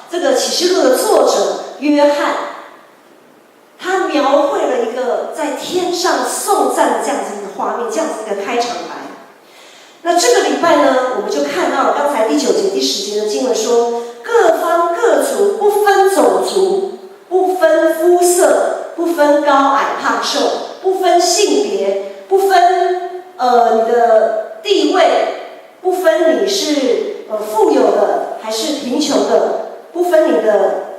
这个启示录的作者约翰，他描绘了一个在天上颂赞的这样子一个画面，这样子一个开场白。那这个礼拜呢，我们就看到了刚才第9节、第10节的经文说，各方各族，不分种族，不分肤色，不分高矮胖瘦，不分性别，不分你的地位，不分你是富有的还是贫穷的，不分你的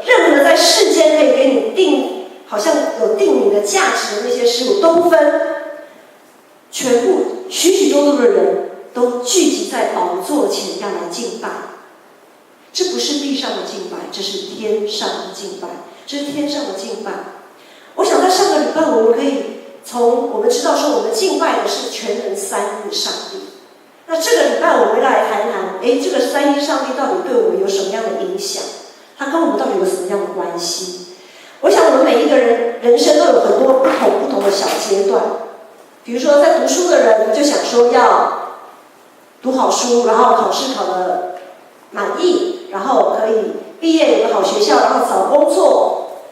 任何在世间可以给你定，好像有定你的价值的那些事物都不分，全部许许多多的人都聚集在宝座前要来敬拜。这不是地上的敬拜，这是天上的敬拜，这是天上的敬拜。我想在上个礼拜我们可以我们知道说我们敬拜的是全能三一的上帝。那这个礼拜我们要来谈谈，这个三一上帝到底对我们有什么样的影响？它跟我们到底有什么样的关系？我想我们每一个人人生都有很多不同的小阶段。比如说在读书的人就想说要读好书，然后考试考得满意，然后可以毕业有个好学校，然后找工作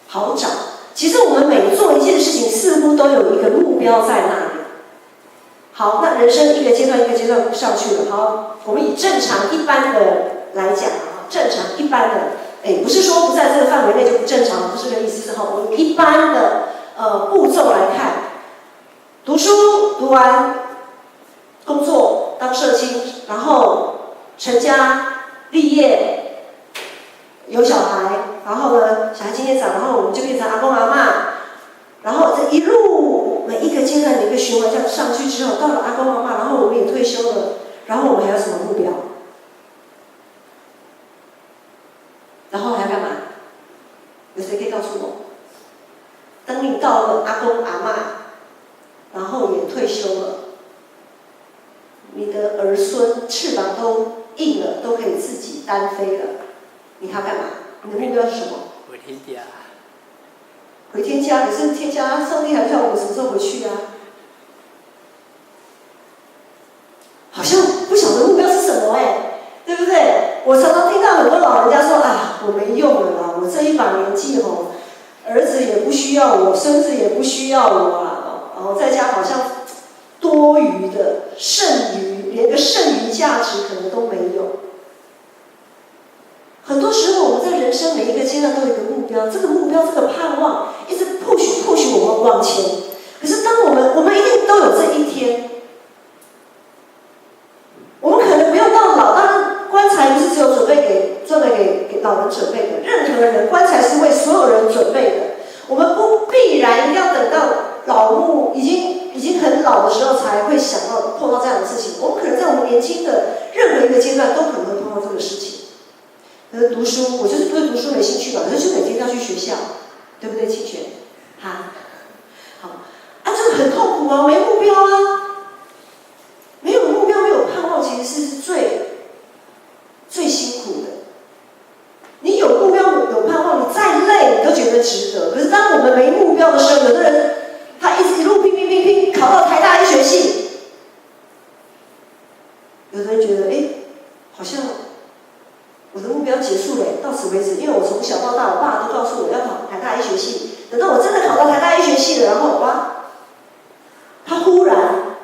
好找。其实我们每做一件事情似乎都有一个目标在那里。好，那人生一个阶段一个阶段上去了。好，我们以正常一般的来讲啊，正常一般的，不是说不在这个范围内就不正常，不是这个意思。是好，我们一般的步骤来看，读书读完，工作当社青，然后成家立业，有小孩，然后呢，小孩渐渐长，然后我们就变成阿公阿嬷，然后这一路每一个阶段的一个循环这样上去之后，到了阿公阿嬷，然后我们也退休了，然后我们还有什么目标？然后还要干嘛？有谁可以告诉我？等你到了阿公阿嬷，然后也退休了，你的儿孙翅膀都硬了，都可以自己单飞了，你还要干嘛？你的目标是什么？回天家。回天家，可是天家上帝还叫我们什么时候回去啊？好像不晓得目标是什么对不对？我常常听到很多老人家说啊，我没用了啦，我这一把年纪儿子也不需要我，孙子也不需要我啊，然后在家好像多余的、剩余，连个剩余价值可能都没有。很多时候我们在人生每一个阶段都有一个目标，这个目标、这个盼望一直 push 我们往前。可是当我们一定都有这一天，我们可能不用到老，当然棺材不是只有专门给老人准备的，任何人棺材是为所有人准备的。我们不必然一定要等到老木已经很老的时候才会想到碰到这样的事情。我们可能在我们年轻的任何一个阶段都可能会碰到这个事情。可是读书，我就是对读书没兴趣嘛，可是就每天要去学校，对不对，清泉？好，这个很痛苦啊，没目标啊，没有目标，没有盼望，其实是最辛苦的。你有目标，有盼望，你再累，你都觉得值得。可是当我们没目标的时候，有的人他一路拼，考到台大医学系，有的人觉得，好像我的目标结束了，到此为止。因为我从小到大，我爸都告诉我要考台大医学系。等到我真的考到台大医学系了，然后他忽然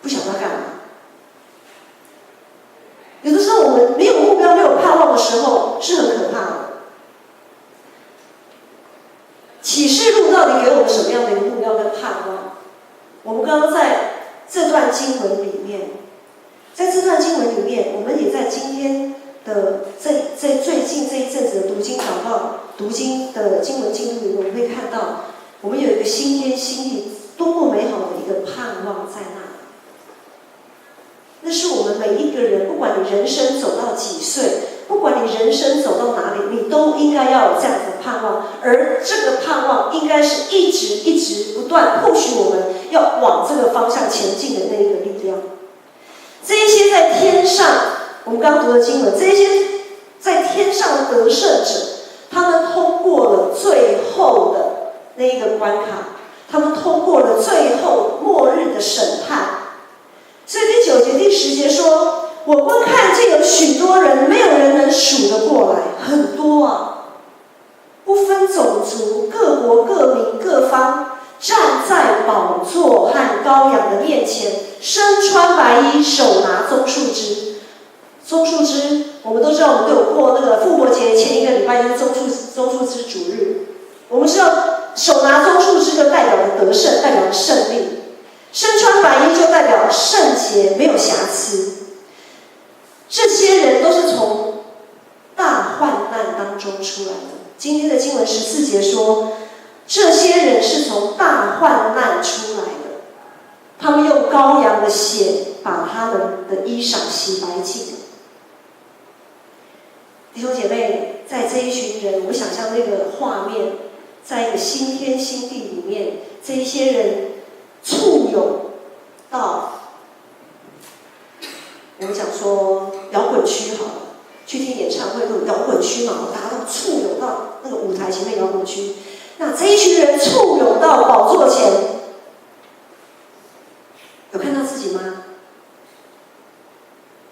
不晓得要干嘛。有的时候我们没有目标、没有盼望的时候，是很可怕的。启示录到底给我们什么样的一个目标跟盼望？我们刚刚在这段经文里面，我们也在今天的最近这一阵子的读经祷告、读经的经文进度里面，我们会看到，我们有一个新天新地，多么美好的一个盼望在那里。那是我们每一个人，不管你人生走到几岁，不管你人生走到哪里，你都应该要有这样子的盼望。而这个盼望应该是一直不断push我们要往这个方向前进的那一个力量。这一些在天上，我们刚刚读的经文，这一些在天上的得胜者，他们通过了最后的那一个关卡，他们通过了最后末日的审判。所以第9节、第10节我们看见有许多人，没有人能数得过来，很多啊，不分种族、各国各民各方，站在宝座和羔羊的面前，身穿白衣，手拿棕树枝。棕树枝，我们都知道，我们都有过那个复活节前一个礼拜就是棕树枝主日。我们知道，手拿棕树枝就代表了得胜，代表了胜利；身穿白衣就代表了圣洁，没有瑕疵。这些人都是从大患难当中出来的。今天的经文14节说，这些人是从大患难出来的，他们用羔羊的血把他们的衣裳洗白净了。弟兄姐妹，在这一群人，我想象那个画面，在一个新天新地里面，这一些人簇拥到我们讲说摇滚区好了，去听演唱会都有摇滚区嘛，大家都簇拥到那个舞台前面摇滚区。那这一群人簇拥到宝座前，有看到自己吗？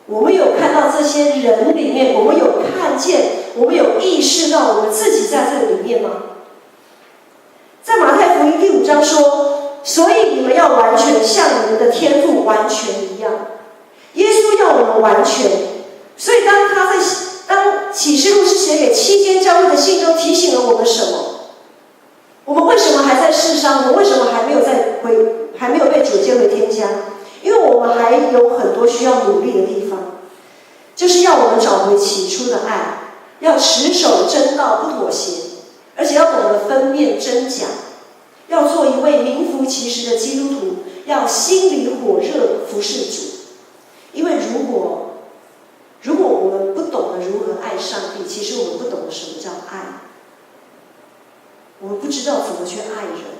我们有看到这些人里面，我们有看见，我们有意识到我们自己在这里面吗？在马太福音第5章说，所以你们要完全像你们的天父完全一样。耶稣要我们完全，所以当启示录是写给7间教会的信中，提醒了我们什么？我们为什么还在世上？我们为什么还没有被主接回天家？因为我们还有很多需要努力的地方，就是要我们找回起初的爱，要持守真道不妥协，而且要懂得分辨真假，要做一位名副其实的基督徒，要心里火热服侍主。因为如果我们不懂得如何爱上帝，其实我们不懂得什么叫爱，我们不知道怎么去爱人。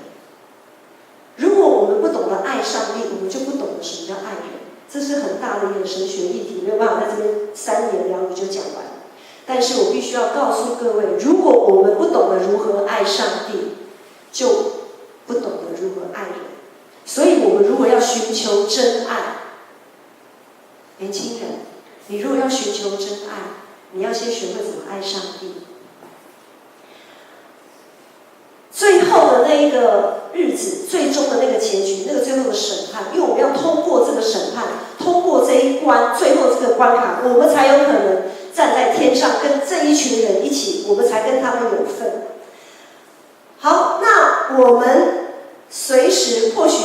如果我们不懂得爱上帝，我们就不懂得什么叫爱人。这是很大的一个神学议题，没有办法在这边3言2语就讲完。但是我必须要告诉各位，如果我们不懂得如何爱上帝，就不懂得如何爱人。所以我们如果要寻求真爱，年轻人，你如果要寻求真爱，你要先学会怎么爱上帝。最后的那一个日子，最终的那个结局，那个最后的审判，因为我们要通过这个审判，通过这一关，最后这个关卡，我们才有可能站在天上，跟这一群人一起，我们才跟他们有份。好，那我们随时或许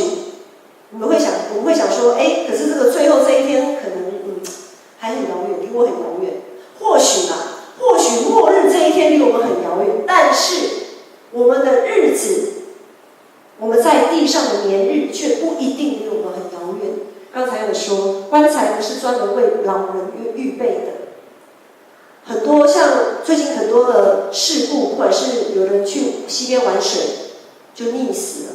我们会想说，可是这个最后这一天可能还很遥远，离我很遥远。或许末日这一天离我们很遥远，但是我们的日子，我们在地上的年日却不一定离我们很遥远。刚才有说，棺材不是专门为老人预备的。很多像最近很多的事故，不管是有人去溪边玩水就溺死了，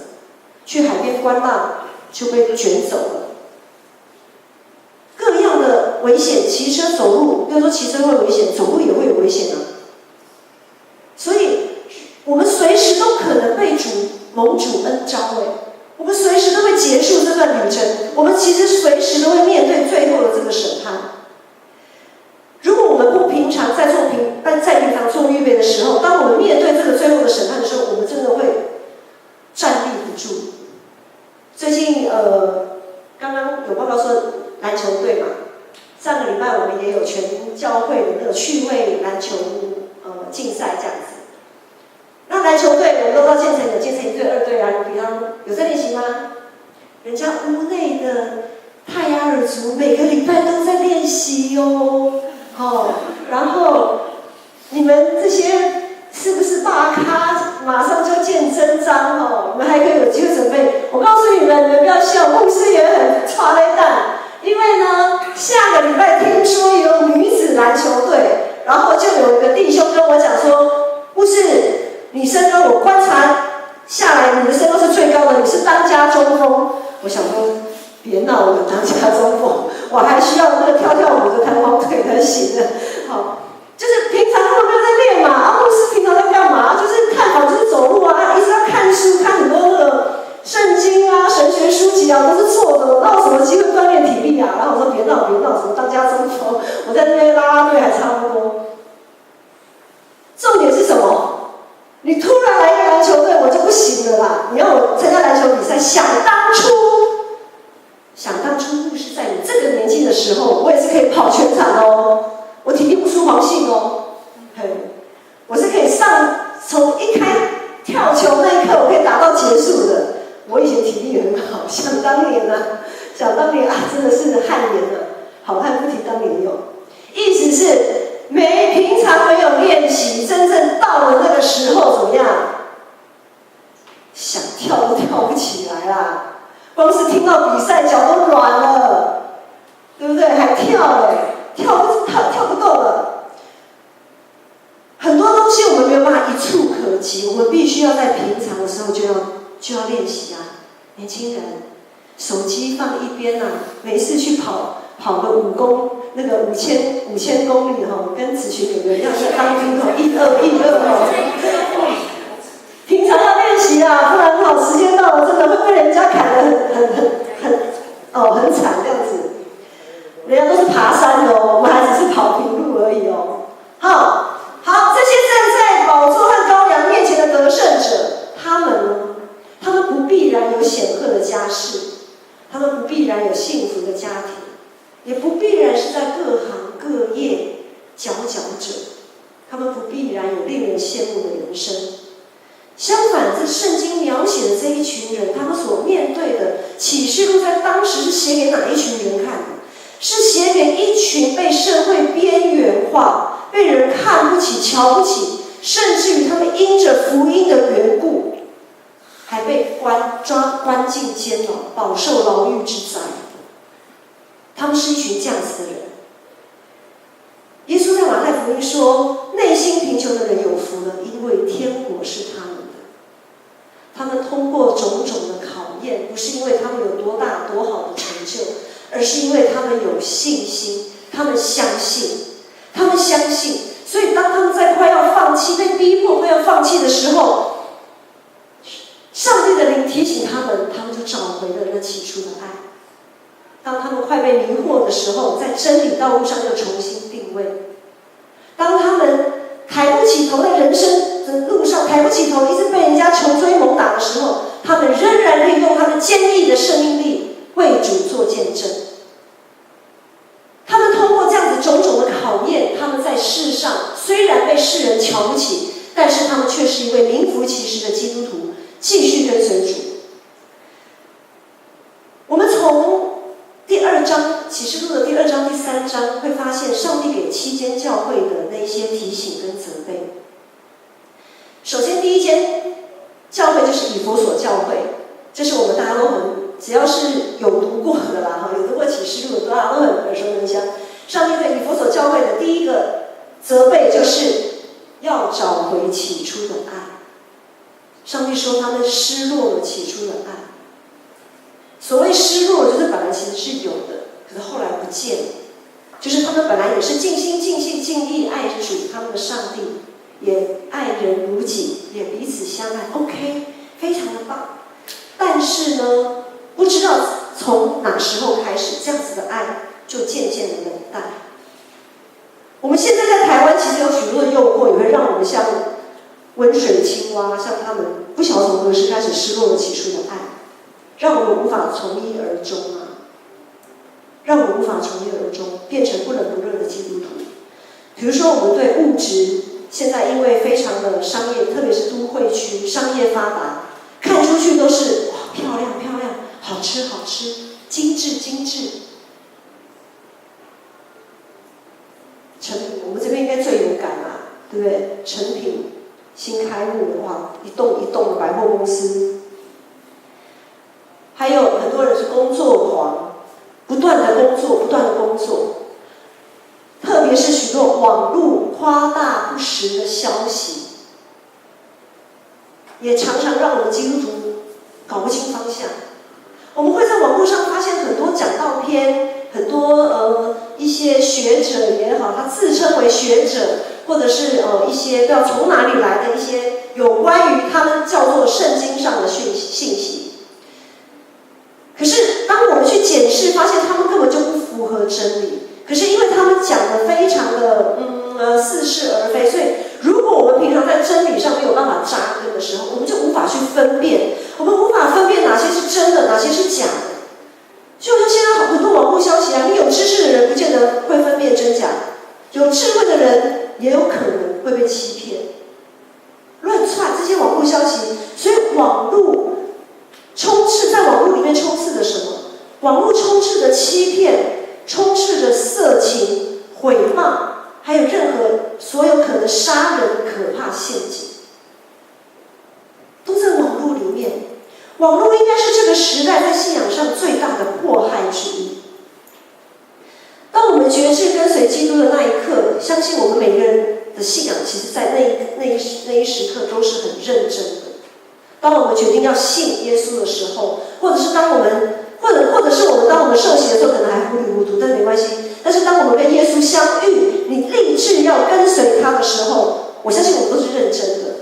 去海边观浪就被卷走了，各样的危险，骑车走路，比如说骑车会危险，走路也会有危险啊。所以我们随时都可能被蒙主恩召我们随时都会结束这段旅程，我们其实随时都会面对最后的这个审判。如果我们不平常在平常做预备的时候，当我们面对这个最后的审判的时候，我们真的会站立不住。最近刚刚有报告说篮球队嘛，上个礼拜我们也有全教会的那个趣味篮球竞赛这样子。那篮球队我们都到建成有建成1队、2队啊，比方有在练习吗？人家屋内的泰雅尔族每个礼拜都在练习哟。然后你们这些是不是大咖？马上就见真章哦！你们还可以有机会准备。我告诉你们，你们不要笑，牧师也很抓雷蛋。因为呢，下个礼拜听说有女子篮球队，然后就有一个弟兄跟我讲说，牧师，你身高我观察下来，你的身高是最高的，你是当家中锋。我想说，别闹了，当家中锋，我还需要那个跳舞的弹簧腿才行的。好。就是平常他们没有在练嘛，牧师平常在干嘛？就是看房，就是走路啊，一直要看书，看很多那个圣经啊、神学书籍。习啊，都是错的，我哪有什么机会锻炼体力啊？然后我说别闹别闹，什么当家中锋，我在那边啦啦队还差不多。重点是什么？你突然来一个篮球队，我就不行了啦！你让我参加篮球比赛，想当初是在你这个年纪的时候，我也是可以跑全场哦，我体力不输黄信哦，我是可以从一开跳球那一刻，我可以打到结束的。我以前体力也很好，想当年啊，真的是汗颜啊，好汉不提当年勇。意思是。平常没有练习，真正到了那个时候怎么样？想跳都跳不起来啦！光是听到比赛脚都软了，对不对？还跳跳不动了。很多东西我们没有办法一触可及，我们必须要在平常的时候就要练习啊！年轻人，手机放一边啊，没事去跑个那个五千公里哈，跟子群有人一样在当兵哦，1、2哦。平常要练习啊，不然哈时间到了真的会被人家砍得很惨这样子。人家都是爬山的哦，我们还只是跑平路而已哦。好，这些站在宝座和羔羊面前的得胜者，他们不必然有显赫的家世，他们不必然有幸福的家庭。也不必然是在各行各业佼佼者，他们不必然有令人羡慕的人生。相反，这圣经描写的这一群人，他们所面对的启示录在当时是写给哪一群人看的？是写给一群被社会边缘化、被人看不起、瞧不起，甚至于他们因着福音的缘故，还被关进监牢，饱受牢狱之灾。他们是一群这样子的人。耶稣在马太福音说：“内心贫穷的人有福了，因为天国是他们的。”他们通过种种的考验，不是因为他们有多大多好的成就，而是因为他们有信心，他们相信，所以当他们在快要放弃、被逼迫、快要放弃的时候，上帝的灵提醒他们就找回了那起初的爱。当他们快被迷惑的时候，在真理道路上又重新定位。当他们抬不起头，在人生的路上抬不起头，一直被人家穷追猛打的时候，他们仍然可以用他们坚毅的生命力为主做见证。他们通过这样子种种的考验，他们在世上虽然被世人瞧不起，但是他们却是一位名副其实的基督徒，继续跟随主。我们从第2章启示录的第2章、第3章会发现，上帝给7间教会的那些提醒跟责备。首先，第一间教会就是以弗所教会，这是我们大家都只要是有读过的啦，有读过启示录的，大家都很耳熟能详。上帝对以弗所教会的第一个责备就是要找回起初的爱。上帝说他们失落了起初的爱。所谓失落，就是本来其实是有的，可是后来不见了。就是他们本来也是尽心尽性尽力爱主，他们的上帝也爱人如己，也彼此相爱 ，OK， 非常的棒。但是呢，不知道从哪时候开始，这样子的爱就渐渐的冷淡。我们现在在台湾其实有许多的诱惑，也会让我们像温水青蛙，像他们不晓得从何时开始失落了起初的爱。让我们无法从一而终变成不冷不热的基督徒。比如说，我们对物质，现在因为非常的商业，特别是都会区，商业发达，看出去都是哇漂亮漂亮，好吃好吃，精致精致。成品，我们这边应该最有感啦，对不对？成品新开幕的话，一栋一栋的百货公司。还有很多人是工作狂，不断的工作，特别是许多网络夸大不实的消息，也常常让我们基督徒搞不清方向。我们会在网络上发现很多讲道篇，很多一些学者也好，他自称为学者，或者是一些不知道从哪里来的一些有关于他们叫做圣经上的信息。可是检视，发现他们根本就不符合真理。可是因为他们讲的非常的似是而非，所以如果我们平常在真理上没有办法扎根的时候，我们就无法去分辨，我们无法分辨哪些是真的，哪些是假的。就像现在很多网络消息啊，你有知识的人不见得会分辨真假，有智慧的人也有可能会被欺骗。乱窜这些网络消息，所以网络充斥，在网络里面充斥着什么？网络充斥着欺骗，充斥着色情、毁谤，还有任何所有可能杀人的可怕陷阱，都在网络里面。网络应该是这个时代在信仰上最大的迫害之一。当我们决志跟随基督的那一刻，相信我们每个人的信仰，其实在那一时刻都是很认真的。当我们决定要信耶稣的时候，或者是当我们当我们受洗的时候，可能还糊里糊涂，但是没关系。但是当我们跟耶稣相遇，你立志要跟随他的时候，我相信我们都是认真的。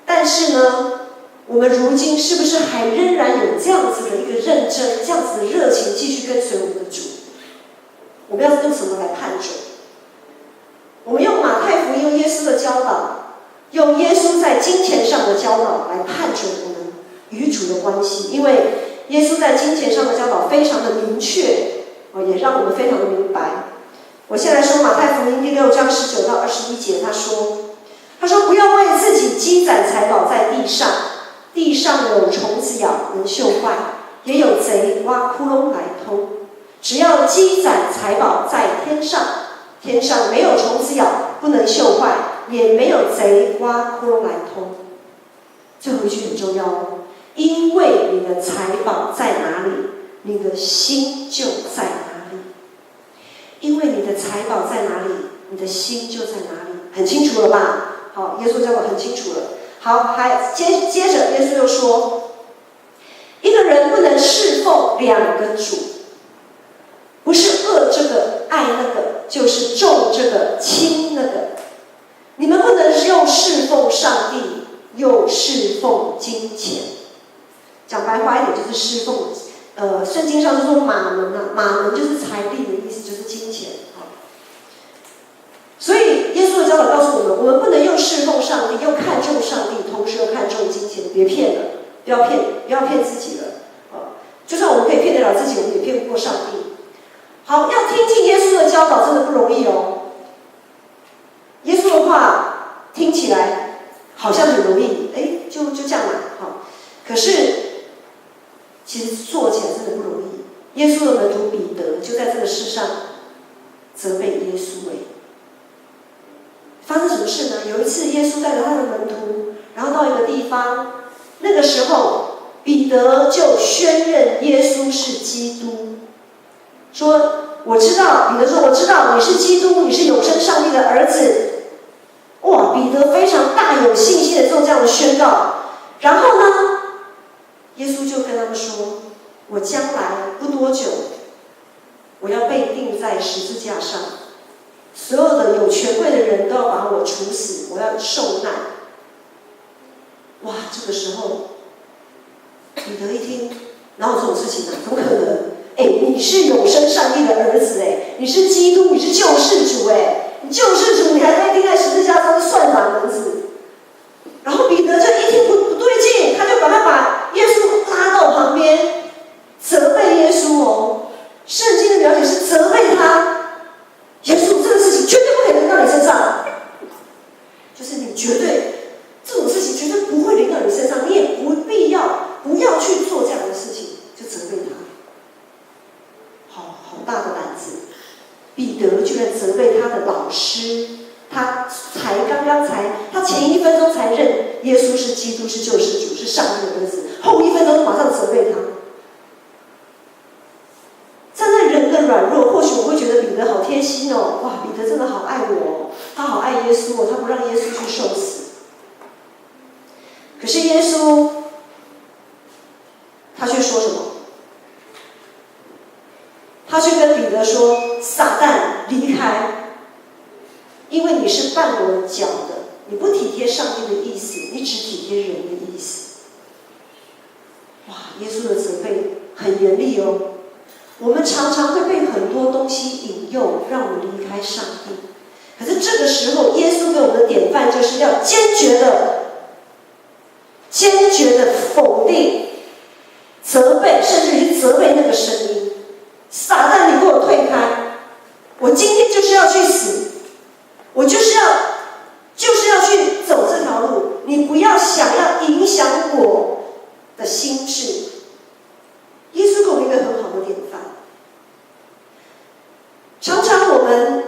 但是呢，我们如今是不是还仍然有这样子的一个认真、这样子的热情，继续跟随我们的主？我们要用什么来判准？我们用马太福音、用耶稣的教导，用耶稣在金钱上的教导来判准我们与主的关系。因为耶稣在金钱上的教导非常的明确，也让我们非常的明白。我先来说马太福音第6章19到21节，他说不要为自己积攒财宝在地上，地上有虫子咬，能锈坏，也有贼挖窟窿来偷。只要积攒财宝在天上，天上没有虫子咬，不能锈坏，也没有贼挖窟窿来偷。最后一句很重要哦，因为你的财宝在哪里，你的心就在哪里。因为你的财宝在哪里，你的心就在哪里。很清楚了吧？好，耶稣教我很清楚了。好，接着耶稣又说，一个人不能侍奉两个主，不是恶这个爱那个，就是重这个轻那个。你们不能又侍奉上帝，又侍奉金钱。讲白话一点，就是侍奉。圣经上是说马门啊，马门就是财力的意思，就是金钱。所以耶稣的教导告诉我们，我们不能又侍奉上帝，又看重上帝，同时又看重金钱。别骗了，不要骗自己了。就算我们可以骗得了自己，我们也骗不过上帝。好，要听进耶稣的教导真的不容易哦。耶稣的话听起来好像很容易，就这样嘛，好。可是其实做起来真的不容易。耶稣的门徒彼得就在这个世上责备耶稣。发生什么事呢？有一次，耶稣带着他的门徒，然后到一个地方，那个时候彼得就宣认耶稣是基督，说我知道，彼得说我知道你是基督，你是永生上帝的儿子。哇，彼得非常大有信心的做这样的宣告。然后呢，耶稣就跟他们说，我将来不多久，我要被钉在十字架上，所有的有权贵的人都要把我处死，我要受难。哇，这个时候彼得一听，哪有这种事情啊？怎么可能？你是永生上帝的儿子，你是基督，你是救世主，你救世主，你还被钉在十字架上，算哪门子？然后彼得就一听不对劲，他就赶快把耶稣拉到旁边，责备耶稣哦。圣经的描写是责备他，耶稣这个事情绝对不可以临到你身上，就是你绝对这种事情绝对不会临到你身上，你也不要去做这样的事情，就责备他。好大的胆子，彼得居然责备他的老师，他前1分钟才认耶稣是基督，是救世主，是上帝的儿子，后1分钟马上责备他。站在人的软弱，或许我会觉得彼得好贴心哦，哇，彼得真的好爱我哦，他好爱耶稣哦，他不让耶稣去受死。可是耶稣，他却说什么？他却跟彼得说：“撒旦，离开！因为你是绊我脚的，你不体贴上帝的意思，你只体贴人的意思。”哇，耶稣的责备很严厉哦。我们常常会被很多东西引诱，让我们离开上帝。可是这个时候，耶稣给我们的典范就是要坚决的否定、责备，甚至于责备那个声音。撒旦，你给我退开！我今天就是要去死，我就是要去走这条路。你不要想要影响我的心智。耶稣给我们一个很好的典范。常常我们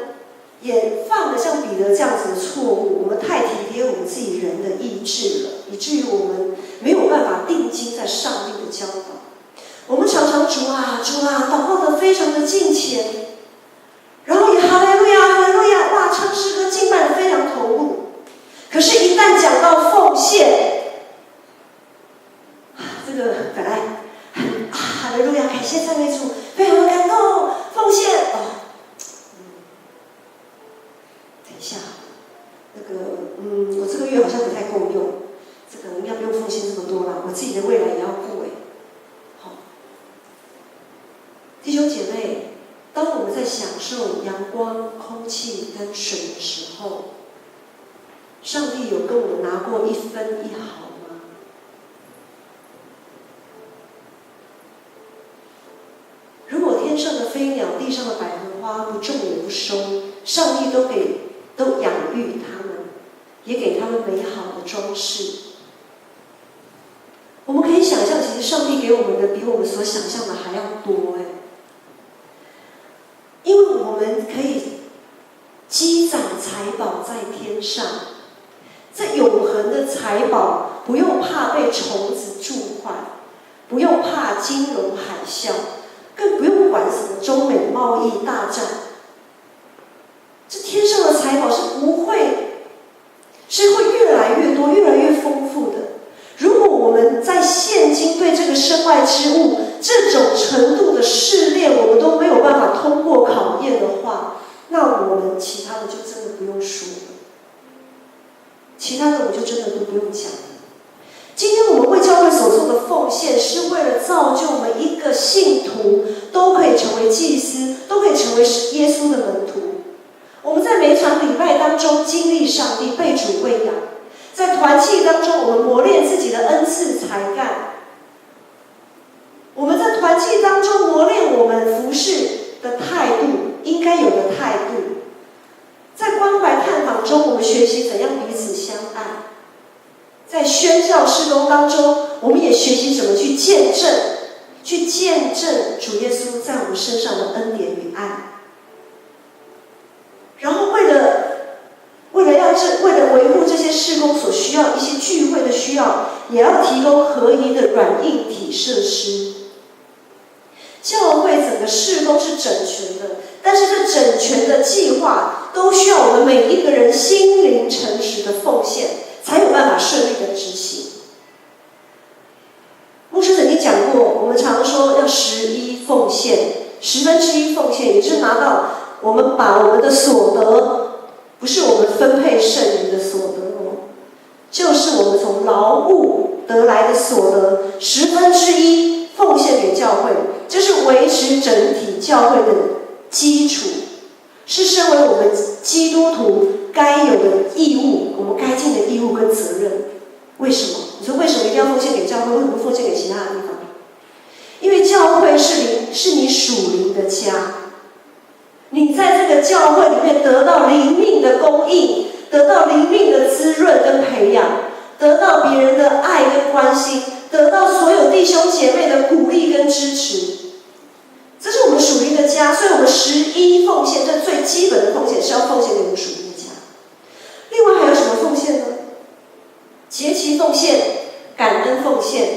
也犯了像彼得这样子的错误，我们太体贴我们自己人的意志了，以至于我们没有办法定睛在上帝的教导。我们常常主啊，祷告得非常的敬虔，然后也哈利路亚，哇，唱诗歌敬拜得非常投入。可是，一旦讲到奉献，这个本来哈利路亚，感谢赞美主，非常的感动，奉献等一下，我这个月好像不太够用，这个应该不用奉献这么多啦，我自己的未来也要顾好，弟兄姐妹，当我们在享受阳光、空气跟水的时候，上帝有跟我们拿过一分一毫吗？如果天上的飞鸟、地上的百合花不种也不收，上帝都养育他们，也给他们美好的装饰。我们可以想象，其实上帝给我们的比我们所想象的还要多因为我们可以积攒财宝在天上，这永恒的财宝不用怕被虫子蛀坏，不用怕金融海啸，更不用管什么中美贸易大战。这天上的财宝是会越来越多、越来越丰富的。如果我们在现今对这个身外之物这种程度的试炼，我们都没有办法通过考验的话，那我们其他的就真的不用说了，其他的我就真的都不用讲了。今天我们为教会所做的奉献，是为了造就每一个信徒都可以成为祭司，都可以成为耶稣的门徒。我们在每一场礼拜当中经历上帝，被主喂养，在团契当中我们磨练自己的恩赐才干，我们在团契当中磨练我们服事的态度，应该有的态度，在关怀探访中我们学习怎样彼此相爱，在宣教事工当中我们也学习怎么去见证主耶稣在我们身上的恩典与爱。然后为了维护这些事工所需要一些聚会的需要，也要提供合宜的软硬体设施。教会整个事工是整全的，但是这整全的计划都需要我们每一个人心灵诚实的奉献，才有办法顺利的执行。牧师曾经讲过，我们常说要11奉献，1/10奉献，也就是拿到我们把我们的所得，不是我们分配剩余的所得就是我们从劳务得来的所得1/10奉献给教会，这是维持整体教会的基础，是身为我们基督徒该有的义务，我们该尽的义务跟责任。为什么？你说为什么一定要奉献给教会？为什么不奉献给其他的地方？因为教会是你属灵的家，你在这个教会里面得到灵命的供应，得到灵命的滋润跟培养，得到别人的爱跟关心，得到所有弟兄姐妹的鼓励跟支持。这是我们属灵的家，所以我们11奉献，这最基本的奉献是要奉献给我们属灵的家。另外还有什么奉献呢？节期奉献、感恩奉献。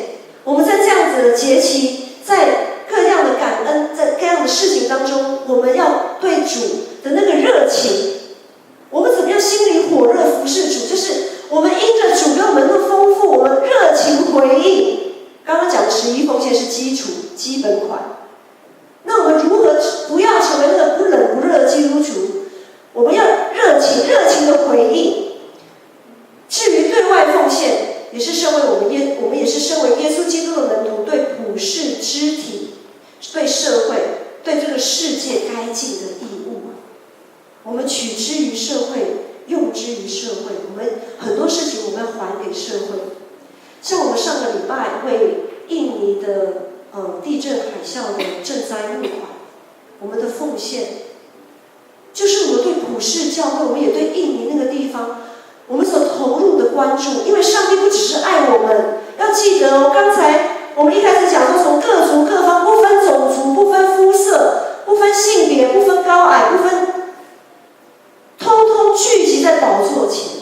我们在这样子的节期，在各样的感恩，在各样的事情当中，我们要对主的那个热情，我们怎么样心里火热服侍主？就是我们因着主给我们的丰富，我们热情回应。刚刚讲的11奉献是基础基本款，那我们如何不要成为那个不冷不热的基督徒？我们要热情的回应。至于对外奉献，也是身为我们也是身为耶稣基督的门徒，对普世肢体、对社会对这个世界该尽的义务。我们取之于社会，用之于社会，我们很多事情我们要还给社会。像我们上个礼拜为印尼的地震海啸的赈灾募款，我们的奉献，就是我们对普世教会，我们也对印尼那个地方，我们所投入的关注。因为上帝不只是爱我们，要记得哦，刚才我们一开始讲说，从各族各方，不分种族，不分肤色，不分性别，不分高矮，不分，通通聚集在宝座前。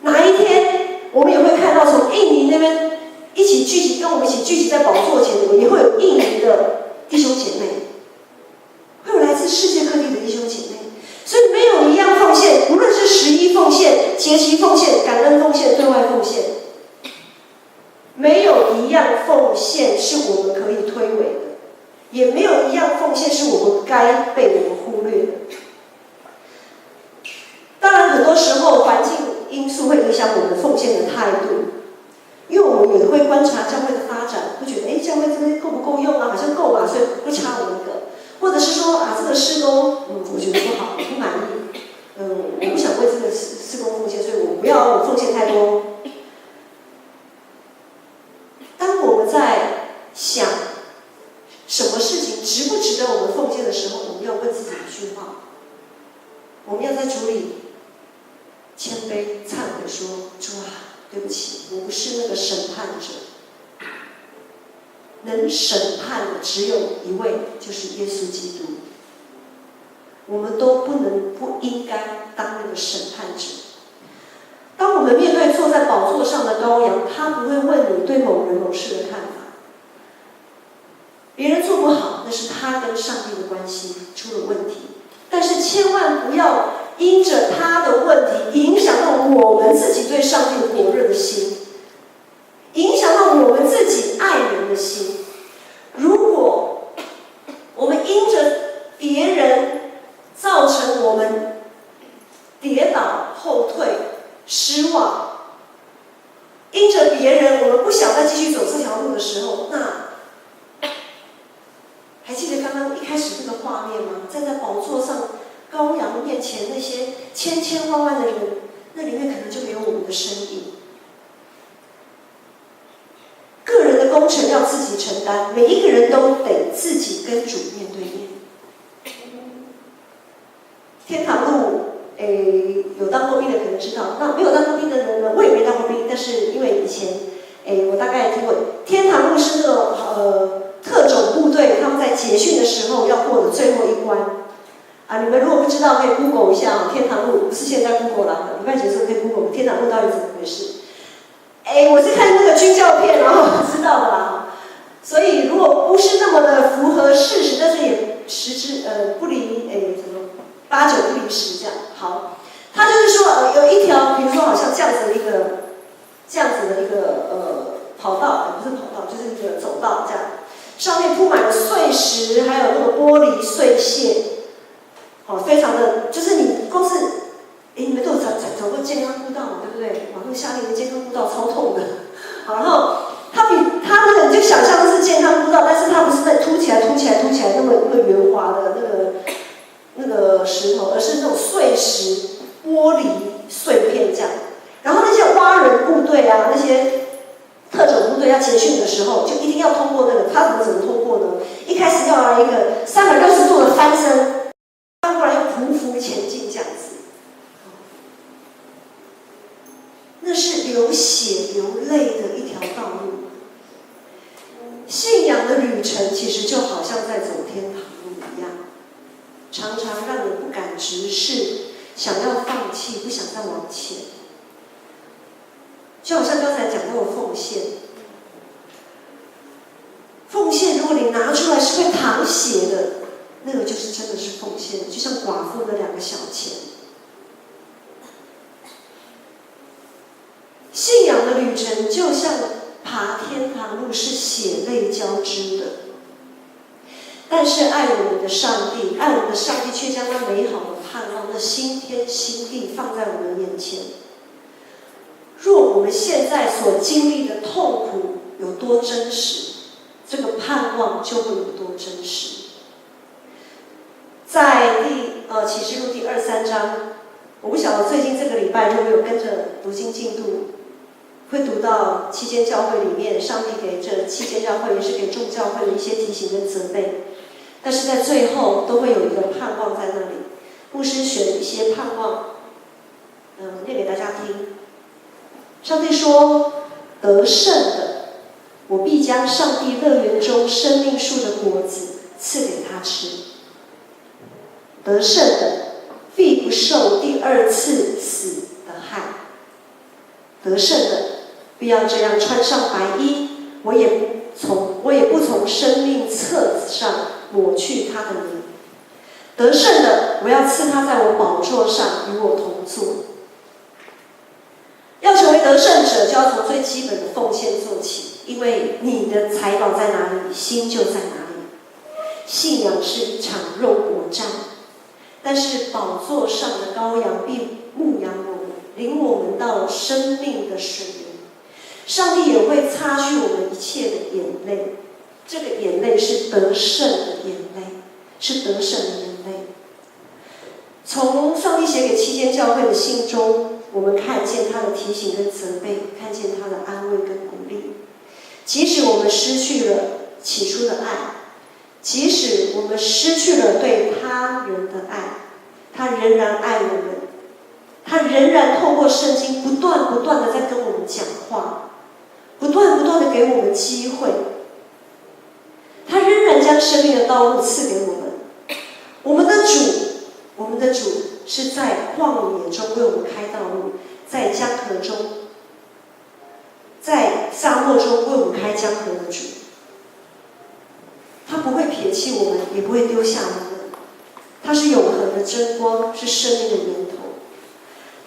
哪一天我们也会看到从印尼那边一起聚集，跟我们一起聚集在宝座前的，也会有印尼的弟兄姐妹，会有来自世界各地的弟兄姐妹。所以没有一样奉献，无论是11奉献、节期奉献、感恩奉献、对外奉献，没有一样奉献是我们可以推诿的，也没有一样奉献是我们该被我们忽略的。当然，很多时候环境因素会影响我们奉献的态度，因为我们也会观察教会的发展，会觉得，教会这边够不够用啊？好像够吧，所以不差我一个。或者是说这个事工，我觉得不好，我不满意，我不想为这个事工奉献，所以我不要奉献太多。当我们在想什么事情值不值得我们奉献的时候，我们要问自己一句话：我们要在主里谦卑忏悔说，主啊，对不起，我不是那个审判者。能审判的只有一位，就是耶稣基督。我们都不应该当那个审判者。当我们面对坐在宝座上的羔羊，他不会问你对某人某事的看法。别人做不好，那是他跟上帝的关系出了问题。但是千万不要因着他的问题，影响到我们自己对上帝火热的心，影响到我们自己爱人的心。如果我们因着别人造成我们跌倒、后退、失望，因着别人我们不想再继续走这条路的时候，那还记得刚刚一开始那个画面吗？站在宝座上羔羊面前那些千千万万的人，那里面可能就没有我们的身影。个人的工程要自己承担，每一个人都得自己跟主面对面。天堂路，有当过兵的可能知道，那没有当过兵的人呢，我也没当过兵，但是因为以前，我大概听过，天堂路是那种特种部队，他们在结训的时候要过的最后一关。你们如果不知道，可以 Google 一下天堂路，不是现在 Google 啦，礼拜几的时候可以 Google 天堂路到底怎么回事。我是看那个军教片，然后知道的啦。所以如果不是那么的符合事实，但是也不离8、9不离10这样。好，他就是说有一条，比如说好像这样子的一个跑道，不是跑道，就是一个走道这样，上面铺满了碎石，还有那个玻璃碎屑，非常的，就是你光是。你们都有走过健康步道嘛，对不对？马路下面的健康步道超痛的。好，然后它那个你就想象是健康步道，但是它不是在凸起来那么圆滑的那个石头，而是那种碎石、玻璃碎片这样。然后那些蛙人部队啊，那些特种部队要结训的时候，就一定要通过那个，他怎么通过呢？一开始要来一个360度的翻身，翻过来又匍匐前进这样子。那是流血流泪的一条道路。信仰的旅程其实就好像在走天堂路一样，常常让人不敢直视，想要放弃，不想再往前。就好像刚才讲到的奉献，奉献如果你拿出来是会淌血的，那个就是真的是奉献，就像寡妇的2个小钱。信仰的旅程就像爬天堂路，是血泪交织的。但是爱我们的上帝却将那美好的盼望，那新天新地放在我们面前。若我们现在所经历的痛苦有多真实，这个盼望就会有多真实。在启示录第23章，我不晓得最近这个礼拜如果有跟着读经进度，会读到7间教会里面，上帝给这7间教会也是给众教会的一些提醒跟责备，但是在最后都会有一个盼望在那里。牧师选一些盼望，念给大家听。上帝说：“得胜的，我必将上帝乐园中生命树的果子赐给他吃。得胜的，必不受第2次死的害。得胜的，必要这样穿上白衣，我也不从生命册子上抹去他的名。得胜的，我要赐他在我宝座上与我同坐。”要成为得胜者，就要从最基本的奉献做起，因为你的财宝在哪里，心就在哪里。信仰是一场肉搏战，但是宝座上的羔羊必牧养我们，领我们到生命的水源。上帝也会擦去我们一切的眼泪，这个眼泪是得胜的眼泪，是得胜的眼泪。从上帝写给7间教会的信中，我们看见他的提醒跟责备，看见他的安慰跟鼓励。即使我们失去了起初的爱，即使我们失去了对他人的爱，他仍然爱我们，他仍然透过圣经不断的在跟我们讲话，不断的给我们机会。他仍然将生命的道路赐给我们。我们的主是在旷野中为我们开道路，在江河中，在沙漠中为我们开江河的主。他不会撇弃我们，也不会丢下我们。他是永恒的真光，是生命的源头。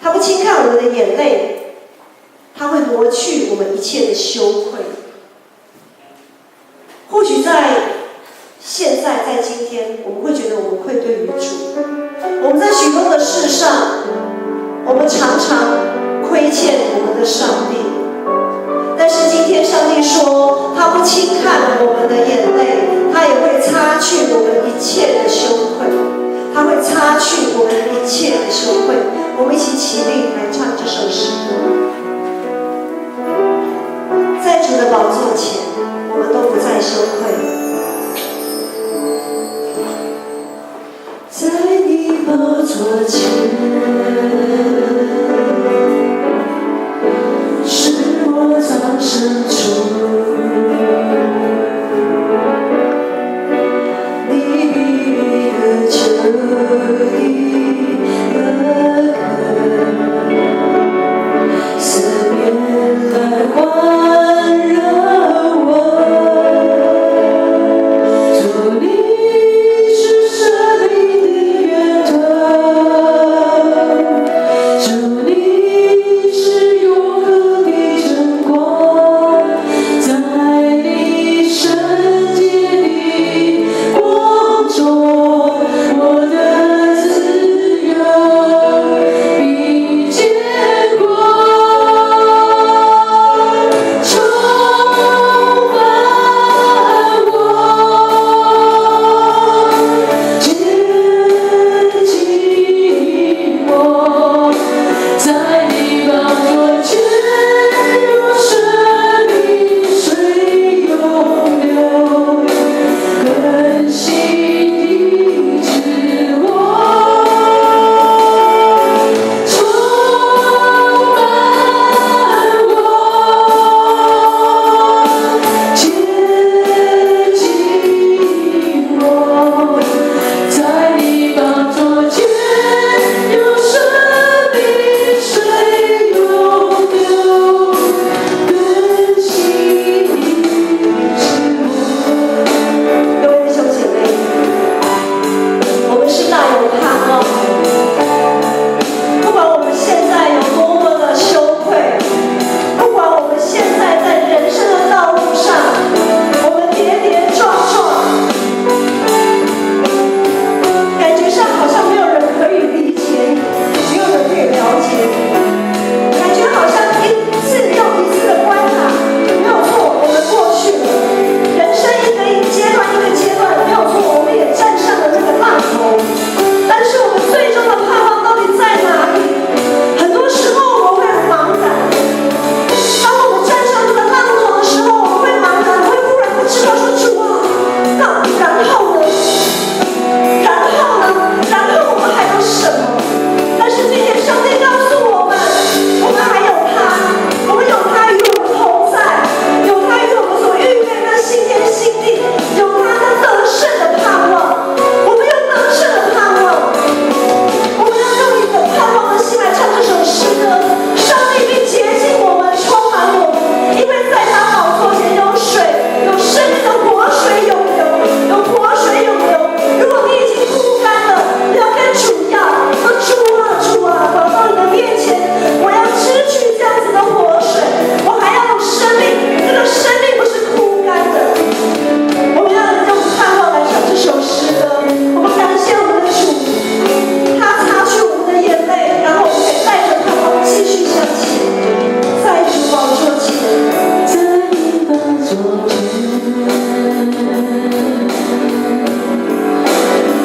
他不轻看我们的眼泪，他会挪去我们一切的羞愧。或许在现在，在今天，我们会觉得我们愧对于主。我们在许多的事上，我们常常亏欠我们的上帝。但是今天上帝说，他不轻看我们的眼泪，他也会擦去我们一切的羞愧，他会擦去我们一切的羞愧。我们一起起立来唱这首诗歌。在主的宝座前，我们都不再羞愧。在你宝座前，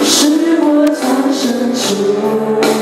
是我藏身处。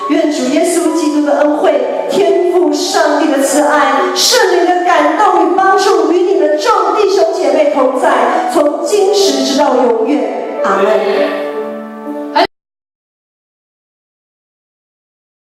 愿主耶稣基督的恩惠、天父上帝的慈爱、圣灵的感动与帮助与你们